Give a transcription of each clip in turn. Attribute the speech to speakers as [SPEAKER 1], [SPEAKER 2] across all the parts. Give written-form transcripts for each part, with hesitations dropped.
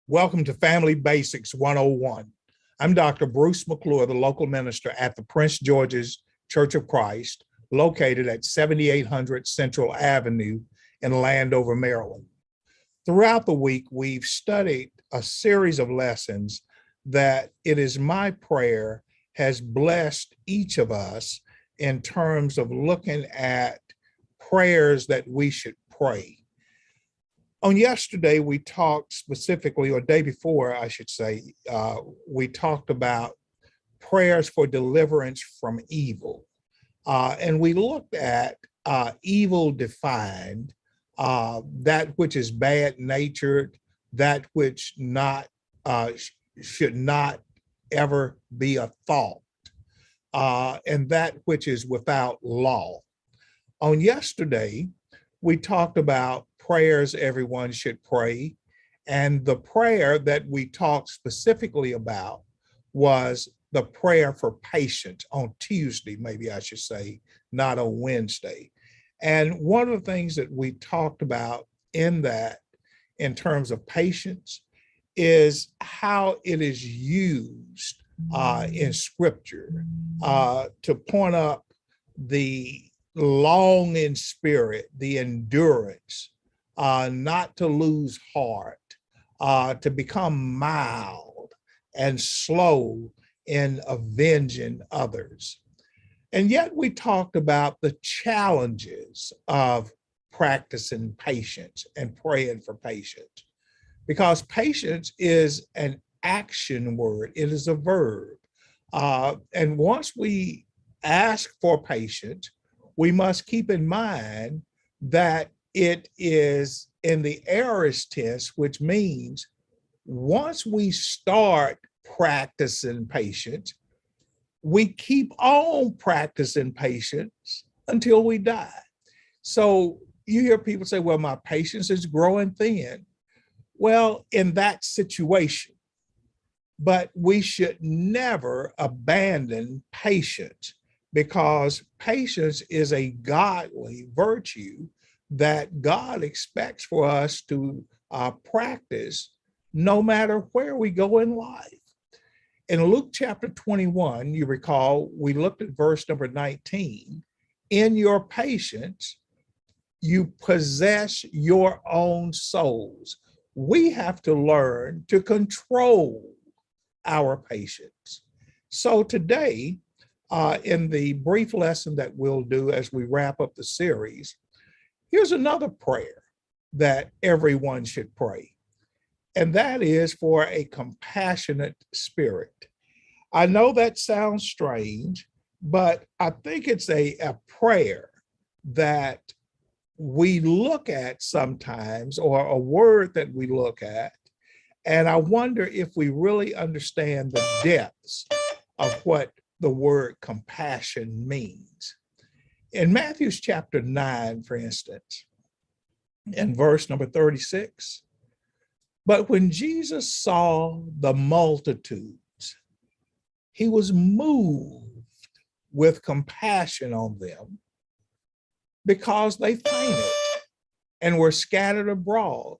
[SPEAKER 1] Welcome to Family Basics 101. I'm Dr. Bruce McClure, the local minister at the Prince George's Church of Christ, located at 7800 Central Avenue in Landover, Maryland. Throughout the week, we've studied a series of lessons that it is my prayer has blessed each of us in terms of looking at prayers that we should pray. On yesterday, we talked specifically, or day before, I should say, we talked about prayers for deliverance from evil. And we looked at evil defined, that which is bad-natured, that which should not ever be a thought, and that which is without law. On yesterday, we talked about prayers everyone should pray. And the prayer that we talked specifically about was the prayer for patience on Tuesday, maybe I should say, not on Wednesday. And one of the things that we talked about in that, in terms of patience, is how it is used in Scripture to point up the long in spirit, the endurance, not to lose heart, to become mild and slow in avenging others. And yet we talked about the challenges of practicing patience and praying for patience, because patience is an action word, it is a verb. And once we ask for patience, we must keep in mind that it is in the aorist tense, which means once we start practicing patience, we keep on practicing patience until we die. So you hear people say, well, my patience is growing thin. Well, in that situation, but we should never abandon patience, because patience is a godly virtue that God expects for us to practice no matter where we go in life. In Luke chapter 21, you recall, we looked at verse number 19. In your patience, you possess your own souls. We have to learn to control our patience. So today, in the brief lesson that we'll do as we wrap up the series, here's another prayer that everyone should pray, and that is for a compassionate spirit. I know that sounds strange, but I think it's a prayer that we look at sometimes, or a word that we look at, and I wonder if we really understand the depths of what the word compassion means. In Matthew's chapter 9, for instance, in verse number 36, but when Jesus saw the multitudes, he was moved with compassion on them, because they fainted and were scattered abroad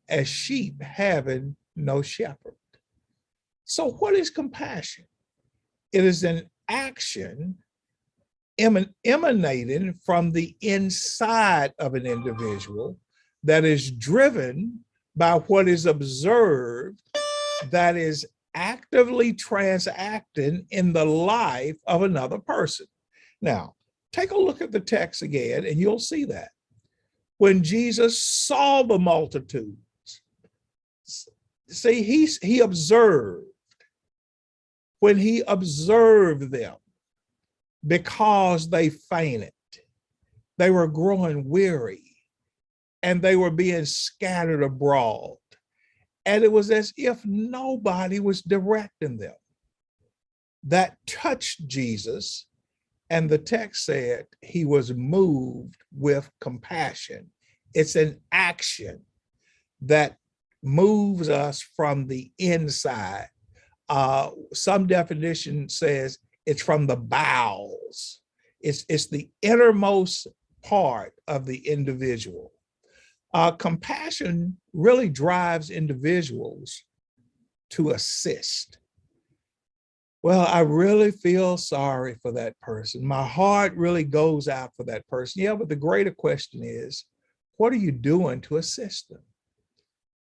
[SPEAKER 1] as sheep having no shepherd. So what is compassion? It is an action emanating from the inside of an individual that is driven by what is observed, that is actively transacting in the life of another person. Now, take a look at the text again, and you'll see that. When Jesus saw the multitudes, see, he observed. When he observed them, because they fainted, they were growing weary, and they were being scattered abroad. And it was as if nobody was directing them. That touched Jesus, and the text said he was moved with compassion. It's an action that moves us from the inside. Some definition says it's from the bowels. It's the innermost part of the individual. Compassion really drives individuals to assist. Well, I really feel sorry for that person. My heart really goes out for that person. Yeah, but the greater question is, what are you doing to assist them?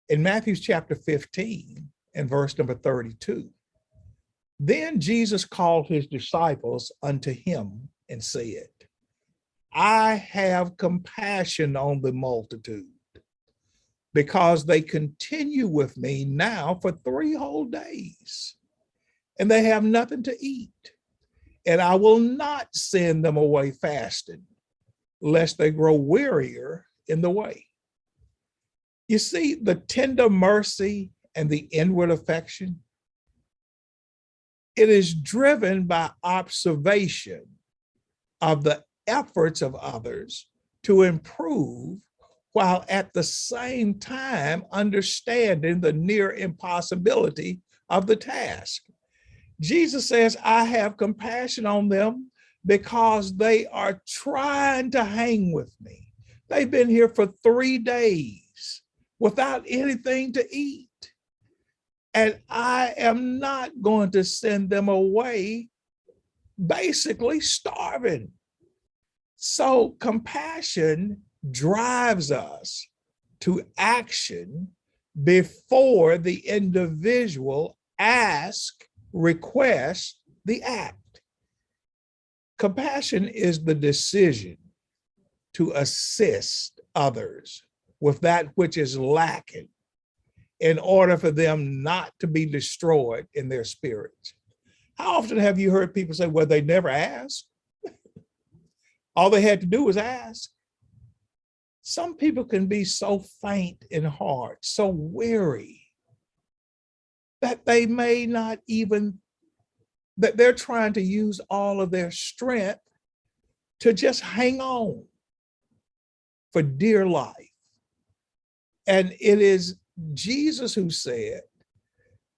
[SPEAKER 1] In Matthew chapter 15 and verse number 32, then Jesus called his disciples unto him and said, I have compassion on the multitude, because they continue with me now for 3 whole days, and they have nothing to eat. And I will not send them away fasting, lest they grow wearier in the way. You see, the tender mercy and the inward affection, it is driven by observation of the efforts of others to improve, while at the same time understanding the near impossibility of the task. Jesus says, I have compassion on them because they are trying to hang with me. They've been here for 3 days without anything to eat. And I am not going to send them away basically starving. So compassion drives us to action before the individual asks, requests the act. Compassion is the decision to assist others with that which is lacking in order for them not to be destroyed in their spirits. How often have you heard people say, well, they never asked? All they had to do was ask. Some people can be so faint in heart, so weary, that they may not even, that they're trying to use all of their strength to just hang on for dear life. And it is Jesus who said,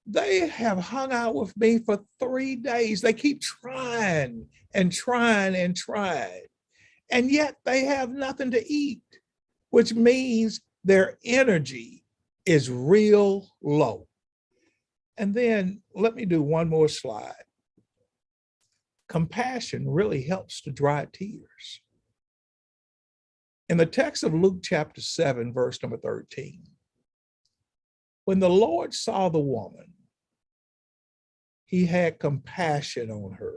[SPEAKER 1] they have hung out with me for 3 days. They keep trying and trying and trying, and yet they have nothing to eat, which means their energy is real low. And then let me do one more slide. Compassion really helps to dry tears. In the text of Luke chapter 7, verse number 13, when the Lord saw the woman, he had compassion on her.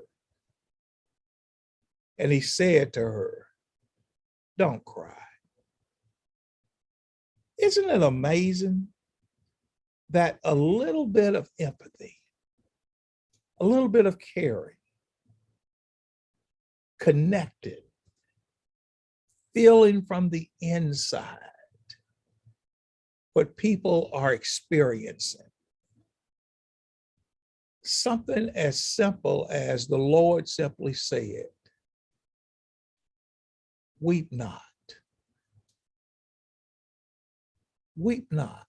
[SPEAKER 1] And he said to her, don't cry. Isn't it amazing that a little bit of empathy, a little bit of caring, connected, feeling from the inside what people are experiencing? Something as simple as the Lord simply said, weep not. Weep not.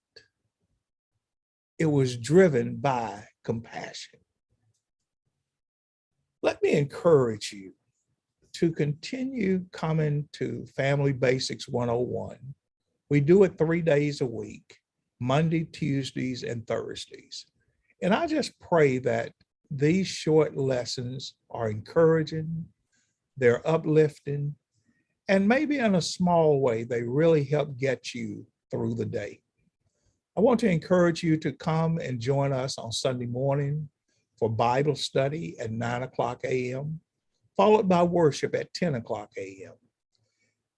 [SPEAKER 1] It was driven by compassion. Let me encourage you to continue coming to Family Basics 101. We do it 3 days a week, Monday, Tuesdays, and Thursdays. And I just pray that these short lessons are encouraging, they're uplifting, and maybe in a small way, they really help get you through the day. I want to encourage you to come and join us on Sunday morning for Bible study at 9 o'clock a.m., followed by worship at 10 o'clock a.m.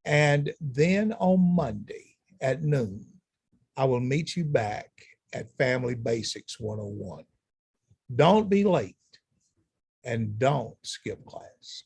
[SPEAKER 1] And then on Monday at noon, I will meet you back at Family Basics 101. Don't be late and don't skip class.